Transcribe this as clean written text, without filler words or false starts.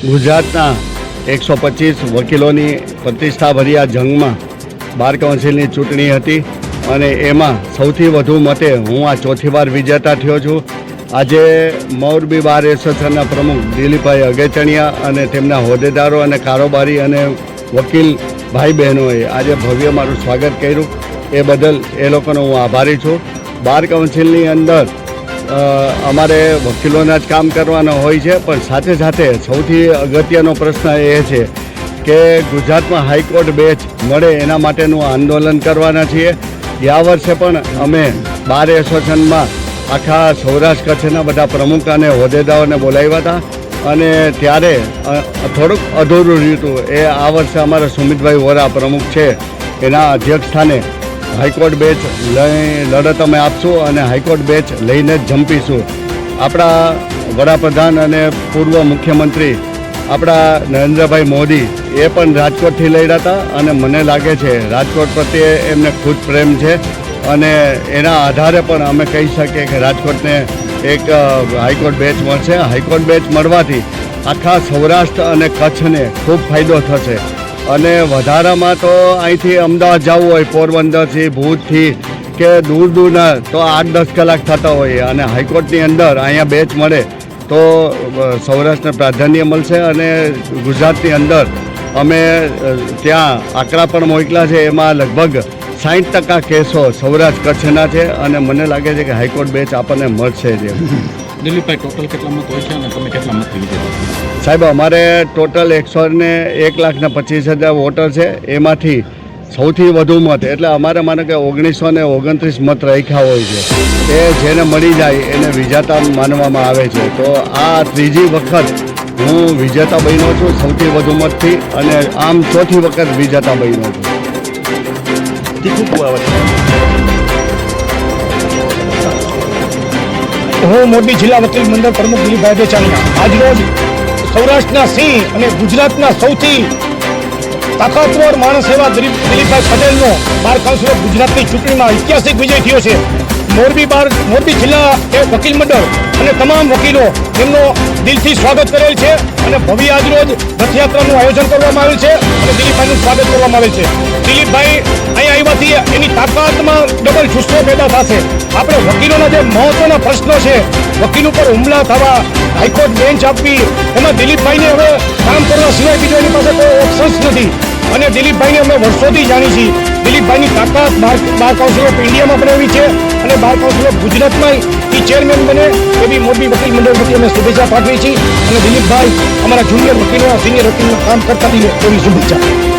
ગુજરાતના 125 વકીલોની પ્રતિષ્ઠાભરી આ જંગમાં બાર કાઉન્સિલની ચૂંટણી હતી અને એમાં સૌથી વધુ મતે હું આ ચોથી વાર વિજેતા થયો છું. આજે મોરબી બાર એસોસિએશનના પ્રમુખ દિલીપભાઈ અગેચણિયા અને તેમના હોદ્દેદારો અને કારોબારી અને વકીલ ભાઈ બહેનોએ આજે ભવ્ય મારું સ્વાગત કર્યું. એ બદલ એ લોકોનો હું આભારી છું. બાર કાઉન્સિલની અંદર અમારે વકીલોના જ કામ કરવાના હોય છે, પણ સાથે સાથે સૌથી અગત્યનો પ્રશ્ન એ છે કે ગુજરાતમાં હાઈકોર્ટ બેચ મળે એના માટેનું આંદોલન કરવાના છીએ. ગયા વર્ષે પણ અમે બાર એસોસિએશનમાં આખા સૌરાષ્ટ્ર કચ્છના બધા પ્રમુખ અને હોદ્દેદારોને બોલાવ્યા હતા અને ત્યારે થોડુંક અધૂરું રહ્યું હતું. એ આ વર્ષે અમારા સુમિતભાઈ વોરા પ્રમુખ છે, એના અધ્યક્ષ સ્થાને હાઈકોર્ટ બેચ લડત અમે આપશું અને હાઈકોર્ટ બેચ લઈને જ જંપીશું. આપણા વડાપ્રધાન અને પૂર્વ મુખ્યમંત્રી આપણા નરેન્દ્રભાઈ મોદી એ પણ રાજકોટથી લડ્યા હતા અને મને લાગે છે રાજકોટ પ્રત્યે એમને ખુદ પ્રેમ છે અને એના આધારે પણ અમે કહી શકીએ કે રાજકોટને એક હાઈકોર્ટ બેચ મળશે. હાઈકોર્ટ બેચ મળવાથી આખા સૌરાષ્ટ્ર અને કચ્છને ખૂબ ફાયદો થશે અને વધારામાં તો અહીંથી અમદાવાદ જવું હોય પોરબંદરથી ભુજથી કે દૂર દૂરના તો 8-10 કલાક થતા હોય અને હાઈકોર્ટની અંદર અહીંયા બેચ મળે તો સૌરાષ્ટ્રને પ્રાધાન્ય મળશે. અને ગુજરાતની અંદર અમે ત્યાં આંકડા પણ મોકલ્યા છે, એમાં લગભગ 60% કેસો સૌરાષ્ટ્ર કચ્છના છે અને મને લાગે છે કે હાઈકોર્ટ બેચ આપણને મળશે જ. દિલીપભાઈ, ટોટલ કેટલા મત હોય છે અને તમે કેટલા મતથી વિજેતા? સાહેબ, અમારે ટોટલ 1,25,000 વોટર છે. એમાંથી સૌથી વધુ મત એટલે અમારે માનો કે 1929 મત રાખ્યા હોય છે. એ જેને મળી જાય એને વિજેતા માનવામાં આવે છે. તો આ ત્રીજી વખત હું વિજેતા બન્યો છું સૌથી વધુ મતથી અને આમ ચોથી વખત વિજેતા બન્યો છું. હું મોરબી જિલ્લા વકીલ મંડળ પ્રમુખ દિલીપભાઈ અગેચણિયા આજરોજ સૌરાષ્ટ્રના સિંહ અને ગુજરાતના સૌથી તાકાતવર માણસ એવા દિલીપભાઈ પટેલનો બાર કાઉન્સિલ ઓફ ગુજરાતની ચૂંટણીમાં ઐતિહાસિક વિજય થયો છે. મોરબી જિલ્લા એ વકીલ મંડળ અને તમામ વકીલો એમનો દિલથી સ્વાગત કરેલ છે અને ભવ્ય આજરોજ રથયાત્રાનું આયોજન કરવામાં આવેલ છે અને દિલીપભાઈનું સ્વાગત કરવામાં આવેલ છે. દિલીપભાઈ અહીંયા આવ્યાથી એની તાકાતમાં ડબલ જુસ્સો પેદા થશે. આપણે વકીલોના જે મહત્વના પ્રશ્નો છે, વકીલ ઉપર હુમલા થવા, હાઈકોર્ટ બેન્ચ આપવી, એમાં દિલીપભાઈને હવે કામ કરવા સિવાય બીજો એની પાસે કોઈ ઓપ્શન્સ નથી અને દિલીપભાઈને અમે વર્ષોથી જાણી છીએ. દિલીપભાઈની તાકાત બાર કાઉન્સિલ ઓફ ઇન્ડિયામાં બનાવી છે અને બાર કાઉન્સિલ ઓફ ગુજરાતમાં એ ચેરમેન બને એવી મોરબી વકીલ મંડળ વતી અમે શુભેચ્છા પાઠવી છીએ અને દિલીપભાઈ અમારા જુનિયર વકીલો સિનિયર વકીલનું કામ કરતા રહીએ એવી શુભેચ્છા.